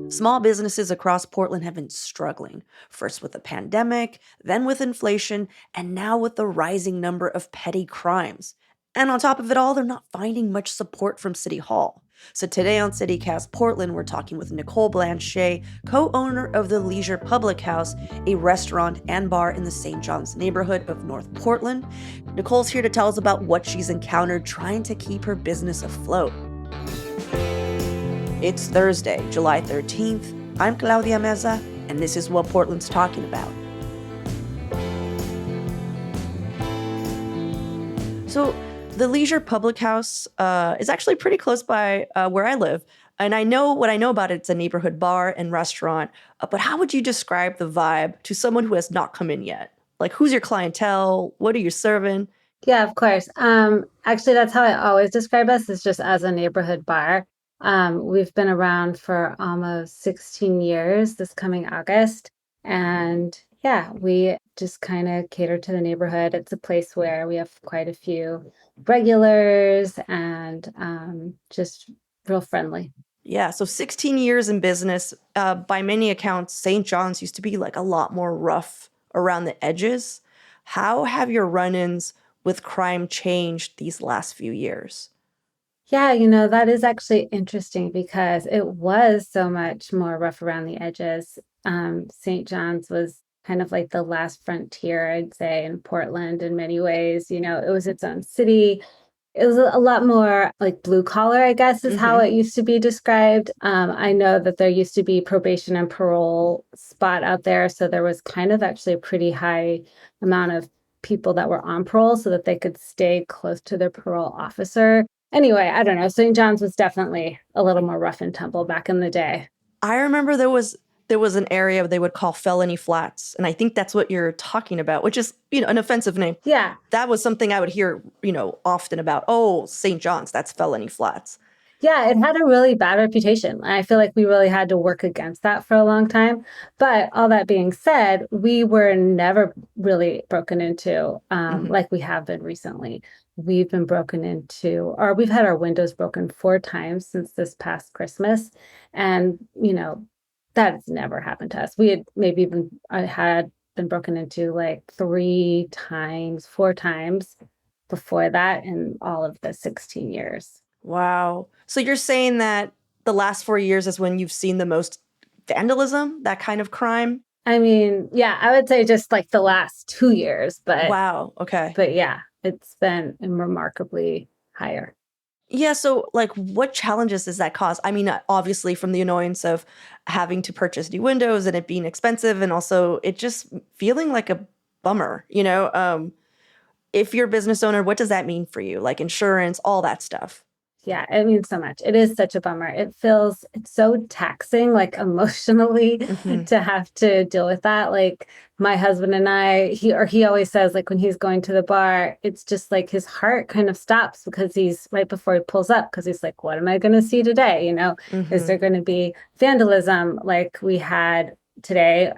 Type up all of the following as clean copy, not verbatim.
Small businesses across Portland have been struggling, first with the pandemic, then with inflation, and now with the rising number of petty crimes. And on top of it all, they're not finding much support from City Hall. So today on CityCast Portland, we're talking with Nicole Blanchet, co-owner of the Leisure Public House, a restaurant and bar in the St. John's neighborhood of North Portland. Nicole's here to tell us about what she's encountered trying to keep her business afloat. It's Thursday, July 13th. I'm Claudia Meza, and this is what Portland's talking about. So, the Leisure Public House is actually pretty close by where I live. And I know what I know about it. It's a neighborhood bar and restaurant. But how would you describe the vibe to someone who has not come in yet? Like, who's your clientele? What are you serving? Yeah, of course. Actually, that's how I always describe us, is just as a neighborhood bar. We've been around for almost 16 years this coming August. And yeah, we just kind of cater to the neighborhood. It's a place where we have quite a few regulars and just real friendly. Yeah, so 16 years in business. By many accounts, St. John's used to be like a lot more rough around the edges. How have your run-ins with crime changed these last few years? Yeah, that is actually interesting because it was so much more rough around the edges. St. John's was kind of like the last frontier, I'd say, in Portland in many ways. It was its own city. It was a lot more like blue collar, I guess, is how it used to be described. I know that there used to be probation and parole spot out there. So there was kind of actually a pretty high amount of people that were on parole so that they could stay close to their parole officer. Anyway, I don't know. St. John's was definitely a little more rough and tumble back in the day. I remember there was an area they would call Felony Flats, and I think that's what you're talking about, which is, an offensive name. Yeah. That was something I would hear, often about. Oh, St. John's, that's Felony Flats. Yeah, it had a really bad reputation. I feel like we really had to work against that for a long time. But all that being said, we were never really broken into like we have been recently. We've been broken into, or we've had our windows broken 4 times since this past Christmas. And, that's never happened to us. We had maybe even had been broken into like 3 times, 4 times before that in all of the 16 years. Wow. So you're saying that the last 4 years is when you've seen the most vandalism, that kind of crime? I mean, yeah, I would say just like the last 2 years, Wow. Okay. but yeah, it's been remarkably higher. Yeah, so like what challenges does that cause? I mean, obviously from the annoyance of having to purchase new windows and it being expensive and also it just feeling like a bummer. If you're a business owner, what does that mean for you? Like insurance, all that stuff. Yeah, it means so much. It is such a bummer. It's so taxing, like emotionally, Hmm. to have to deal with that. Like my husband and I, he always says, like when he's going to the bar, it's just like his heart kind of stops because he's right before he pulls up because he's like, what am I going to see today? Is Hmm. there going to be vandalism like we had today?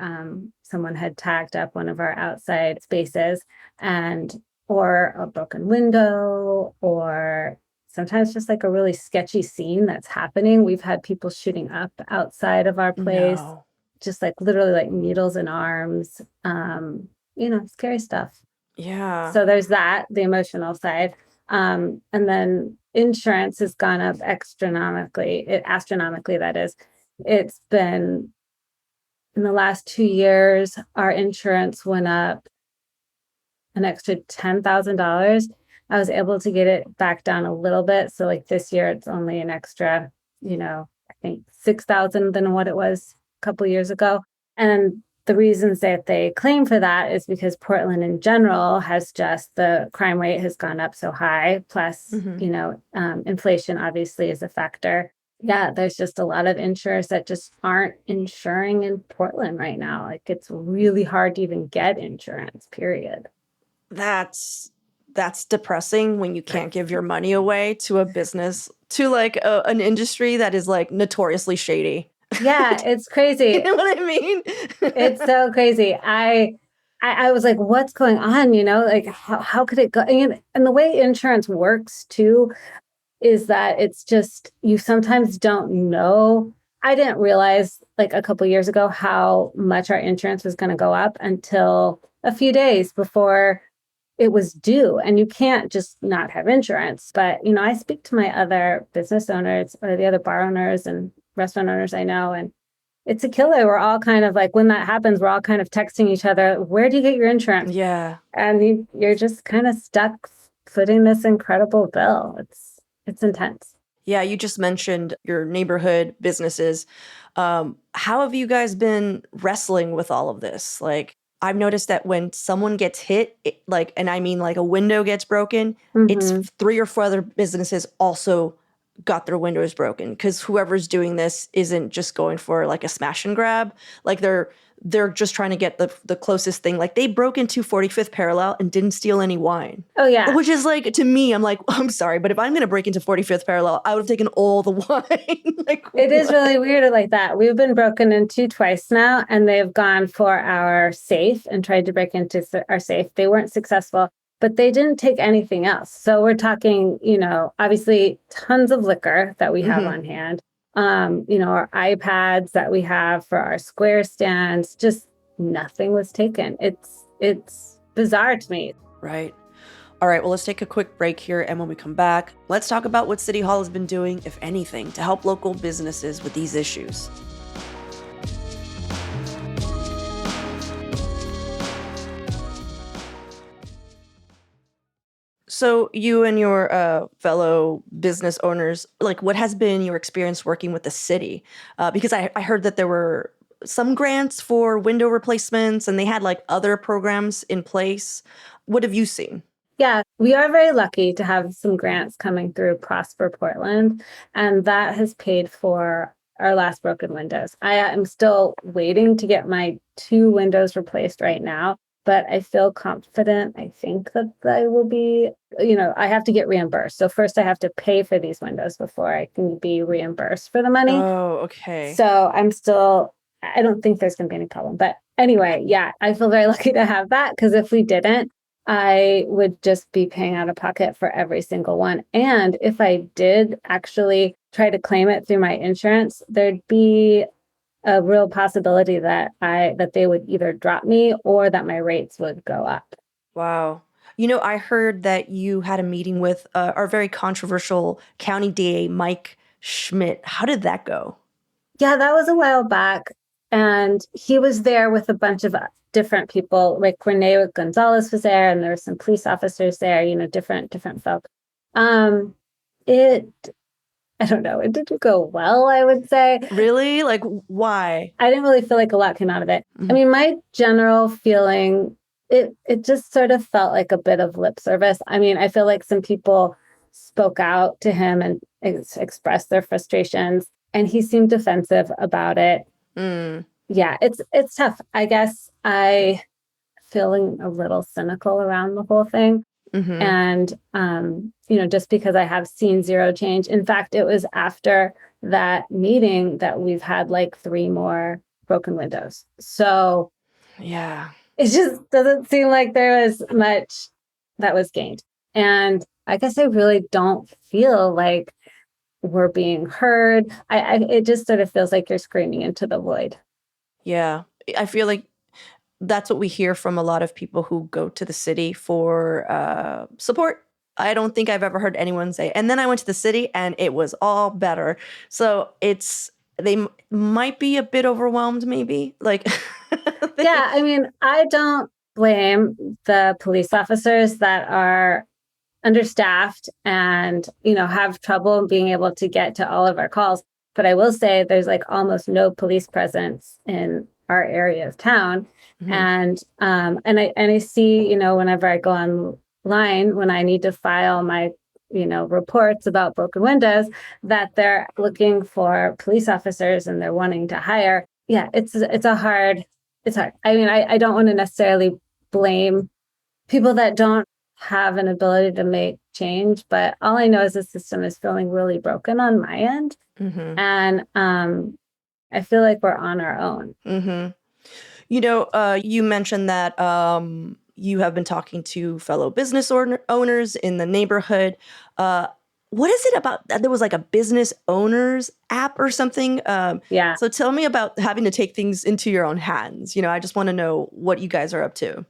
Someone had tagged up one of our outside spaces and or a broken window or sometimes just like a really sketchy scene that's happening. We've had people shooting up outside of our place, No. just like literally like needles in arms, scary stuff. Yeah. So there's that, the emotional side. And then insurance has gone up astronomically, that is. It's been in the last 2 years, our insurance went up an extra $10,000. I was able to get it back down a little bit. So like this year, it's only an extra, I think 6,000 than what it was a couple years ago. And the reasons that they claim for that is because Portland in general has just the crime rate has gone up so high. Plus, Hmm. inflation obviously is a factor. Yeah, there's just a lot of insurers that just aren't insuring in Portland right now. Like it's really hard to even get insurance, period. That's depressing when you can't give your money away to a business, to like an industry that is like notoriously shady. Yeah, it's You crazy. know what I mean? It's so crazy. I was like, what's going on? Like how could it go? And the way insurance works too is that it's just you sometimes don't know. I didn't realize like a couple years ago how much our insurance was going to go up until a few days before it was due. And you can't just not have insurance. But, I speak to my other business owners or the other bar owners and restaurant owners I know, and it's a killer. We're all kind of like, when that happens, we're all kind of texting each other, where do you get your insurance? Yeah. And you're just kind of stuck footing this incredible bill. It's intense. Yeah, you just mentioned your neighborhood businesses. How have you guys been wrestling with all of this? Like, I've noticed that when someone gets hit, and I mean like a window gets broken, it's 3 or 4 other businesses also got their windows broken, because whoever's doing this isn't just going for like a smash and grab. Like they're just trying to get the closest thing. Like they broke into 45th Parallel and didn't steal any wine. Oh, yeah. Which is like, to me, I'm like, I'm sorry, but if I'm going to break into 45th Parallel, I would have taken all the wine. Like, it is really weird like that. We've been broken into twice now, and they've gone for our safe and tried to break into our safe. They weren't successful, but they didn't take anything else. So we're talking, obviously tons of liquor that we have on hand. Our iPads that we have for our square stands, just nothing was taken. It's bizarre to me. Right. All right, well, let's take a quick break here. And when we come back, let's talk about what City Hall has been doing, if anything, to help local businesses with these issues. So you and your fellow business owners, like, what has been your experience working with the city? Because I heard that there were some grants for window replacements and they had like other programs in place. What have you seen? Yeah, we are very lucky to have some grants coming through Prosper Portland, and that has paid for our last broken windows. I am still waiting to get my 2 windows replaced right now, but I feel confident. I think that I will be, I have to get reimbursed. So first I have to pay for these windows before I can be reimbursed for the money. Oh, okay. So I don't think there's going to be any problem. But anyway, yeah, I feel very lucky to have that, because if we didn't, I would just be paying out of pocket for every single one. And if I did actually try to claim it through my insurance, there'd be a real possibility that they would either drop me or that my rates would go up. Wow. I heard that you had a meeting with our very controversial county DA, Mike Schmidt. How did that go? Yeah, that was a while back. And he was there with a bunch of different people. Like Renee Gonzalez was there, and there were some police officers there, different folk. I don't know, it didn't go well, I would say. Really? Like, why? I didn't really feel like a lot came out of it. I mean, my general feeling, it just sort of felt like a bit of lip service. I mean, I feel like some people spoke out to him and expressed their frustrations, and he seemed defensive about it. Yeah, it's tough. I guess I feeling a little cynical around the whole thing. And, just because I have seen zero change. In fact, it was after that meeting that we've had like 3 more broken windows. So yeah, it just doesn't seem like there was much that was gained. And I guess I really don't feel like we're being heard. It just sort of feels like you're screaming into the void. Yeah, I feel like that's what we hear from a lot of people who go to the city for support. I don't think I've ever heard anyone say, and then I went to the city and it was all better. So they might be a bit overwhelmed, maybe. Like, yeah, I mean, I don't blame the police officers that are understaffed and, have trouble being able to get to all of our calls. But I will say there's like almost no police presence in our area of town. And I see, whenever I go online, when I need to file my, reports about broken windows, that they're looking for police officers and they're wanting to hire. Yeah, it's hard. I mean, I don't want to necessarily blame people that don't have an ability to make change, but all I know is the system is feeling really broken on my end. And I feel like we're on our own. You mentioned that you have been talking to fellow business owners in the neighborhood. what is it about there was like a business owners app or something? Yeah. So tell me about having to take things into your own hands. I just want to know what you guys are up to.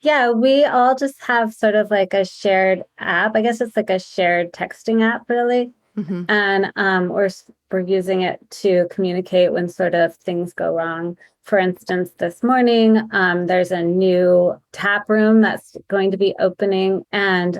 Yeah, we all just have sort of like a shared app. I guess it's like a shared texting app, really. Hmm. And we're using it to communicate when sort of things go wrong. For instance, this morning, there's a new tap room that's going to be opening, and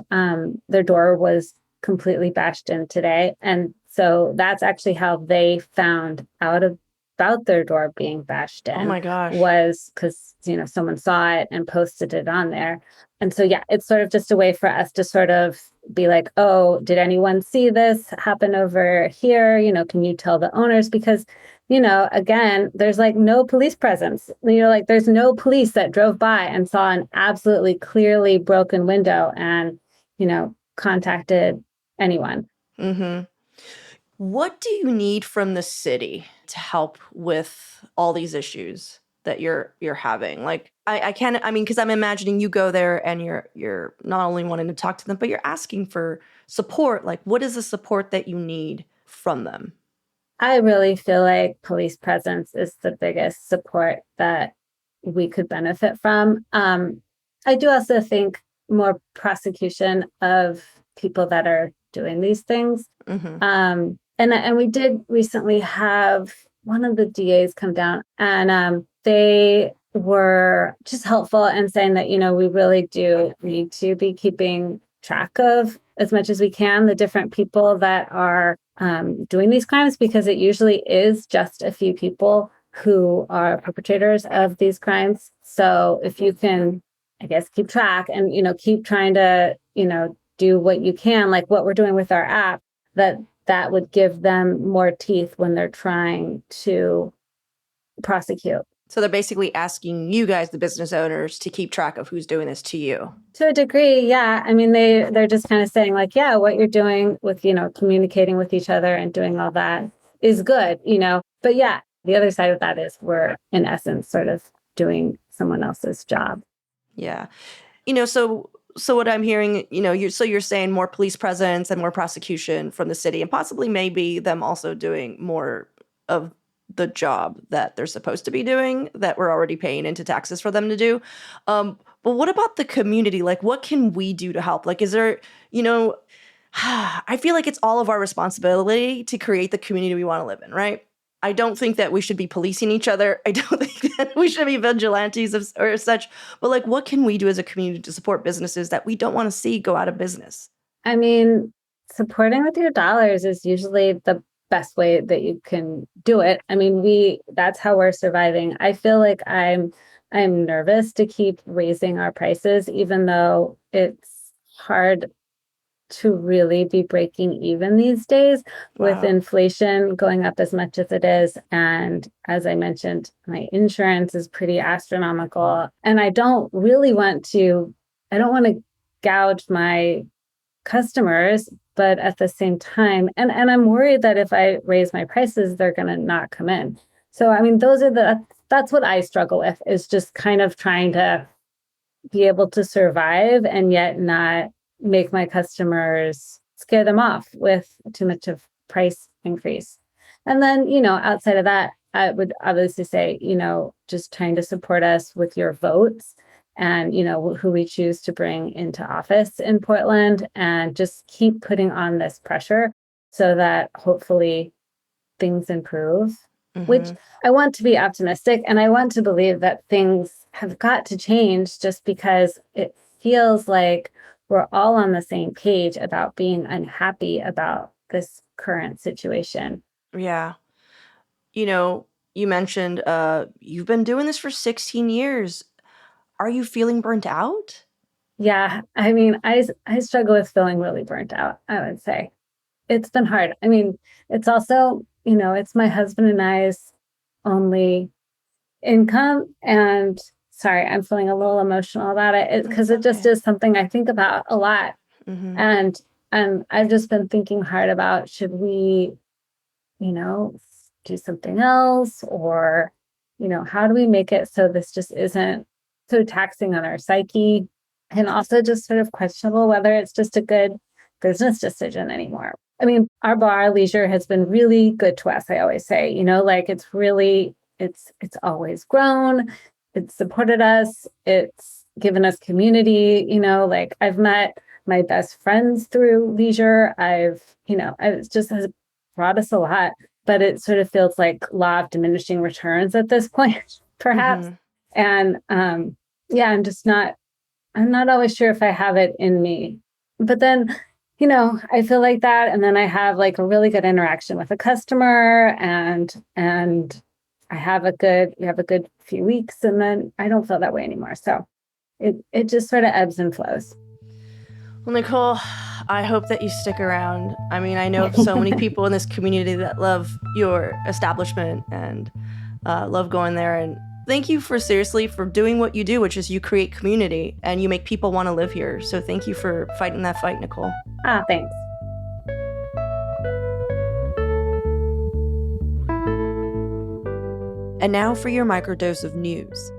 their door was completely bashed in today. And so that's actually how they found out about their door being bashed Oh in, my gosh. was because, someone saw it and posted it on there. And so, yeah, it's sort of just a way for us to sort of be like, oh, did anyone see this happen over here? Can you tell the owners? Because, again, there's like no police presence. Like there's no police that drove by and saw an absolutely clearly broken window and, contacted anyone. Hmm. What do you need from the city to help with all these issues that you're having? Like I can't, I mean, because I'm imagining you go there and you're not only wanting to talk to them, but you're asking for support. Like what is the support that you need from them? I really feel like police presence is the biggest support that we could benefit from. I do also think more prosecution of people that are doing these things. Hmm. And we did recently have one of the DAs come down, and they were just helpful in saying that, we really do need to be keeping track of as much as we can the different people that are doing these crimes, because it usually is just a few people who are perpetrators of these crimes. So if you can, I guess, keep track and, keep trying to, do what you can, like what we're doing with our app, that would give them more teeth when they're trying to prosecute. So they're basically asking you guys, the business owners, to keep track of who's doing this to you. To a degree, yeah. I mean, they're just kind of saying like, yeah, what you're doing with, communicating with each other and doing all that is good, But yeah, the other side of that is we're in essence sort of doing someone else's job. Yeah. So what I'm hearing, you're saying more police presence and more prosecution from the city, and possibly maybe them also doing more of the job that they're supposed to be doing that we're already paying into taxes for them to do. But what about the community? Like, what can we do to help? Like, is there, I feel like it's all of our responsibility to create the community we want to live in, right? I don't think that we should be policing each other. I don't think that we should be vigilantes or such. But like, what can we do as a community to support businesses that we don't want to see go out of business? I mean, supporting with your dollars is usually the best way that you can do it. I mean, that's how we're surviving. I feel like I'm nervous to keep raising our prices, even though it's hard to really be breaking even these days with Wow. inflation going up as much as it is. And as I mentioned, my insurance is pretty astronomical. And I don't want to gouge my customers, but at the same time, and I'm worried that if I raise my prices, they're going to not come in. So, I mean, that's what I struggle with, is just kind of trying to be able to survive and yet not make my customers, scare them off with too much of price increase. And then, outside of that, I would obviously say, just trying to support us with your votes and, who we choose to bring into office in Portland, and just keep putting on this pressure so that hopefully things improve, which Hmm. I want to be optimistic, and I want to believe that things have got to change, just because it feels like we're all on the same page about being unhappy about this current situation. Yeah. You mentioned you've been doing this for 16 years. Are you feeling burnt out? Yeah, I mean, I struggle with feeling really burnt out, I would say. It's been hard. I mean, it's also, it's my husband and I's only income. And sorry, I'm feeling a little emotional about it, because It's it just okay. is something I think about a lot. Hmm. And I've just been thinking hard about, should we, you know, do something else, or, how do we make it so this just isn't so taxing on our psyche, and also just sort of questionable whether it's just a good business decision anymore. I mean, our bar leisure has been really good to us. I always say, like it's always grown. It's supported us. It's given us community. Like I've met my best friends through leisure. It just has brought us a lot, but it sort of feels like law of diminishing returns at this point, perhaps. Mhm. And yeah, I'm not always sure if I have it in me. But then, I feel like that. And then I have like a really good interaction with a customer and we have a good few weeks, and then I don't feel that way anymore. So it just sort of ebbs and flows. Well, Nicole, I hope that you stick around. I mean, I know of so many people in this community that love your establishment and love going there. And thank you for doing what you do, which is you create community and you make people want to live here. So thank you for fighting that fight, Nicole. Thanks. And now for your microdose of news.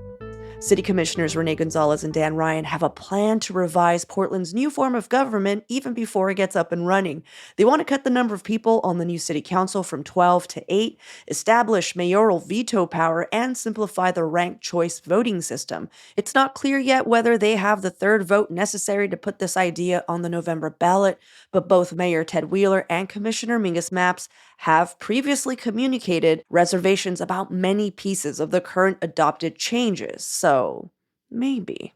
City Commissioners Renee Gonzalez and Dan Ryan have a plan to revise Portland's new form of government even before it gets up and running. They want to cut the number of people on the new city council from 12 to 8, establish mayoral veto power, and simplify the ranked choice voting system. It's not clear yet whether they have the third vote necessary to put this idea on the November ballot, but both Mayor Ted Wheeler and Commissioner Mingus Mapps have previously communicated reservations about many pieces of the current adopted changes, so maybe.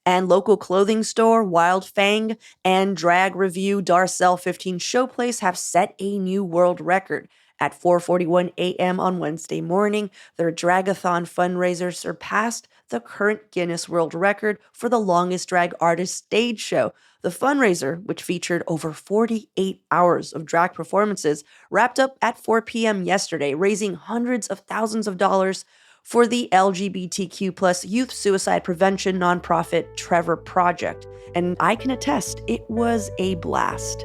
And local clothing store Wild Fang and drag review Darcel 15 Showplace have set a new world record. At 4:41 a.m. on Wednesday morning, their Dragathon fundraiser surpassed the current Guinness World Record for the longest drag artist stage show. The fundraiser, which featured over 48 hours of drag performances, wrapped up at 4 p.m. yesterday, raising hundreds of thousands of dollars for the LGBTQ+ youth suicide prevention nonprofit Trevor Project. And I can attest, it was a blast.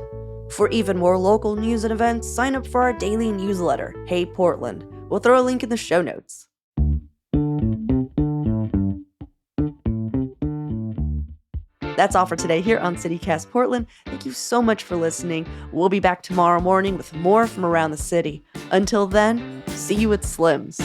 For even more local news and events, sign up for our daily newsletter, Hey Portland. We'll throw a link in the show notes. That's all for today here on CityCast Portland. Thank you so much for listening. We'll be back tomorrow morning with more from around the city. Until then, see you at Slim's.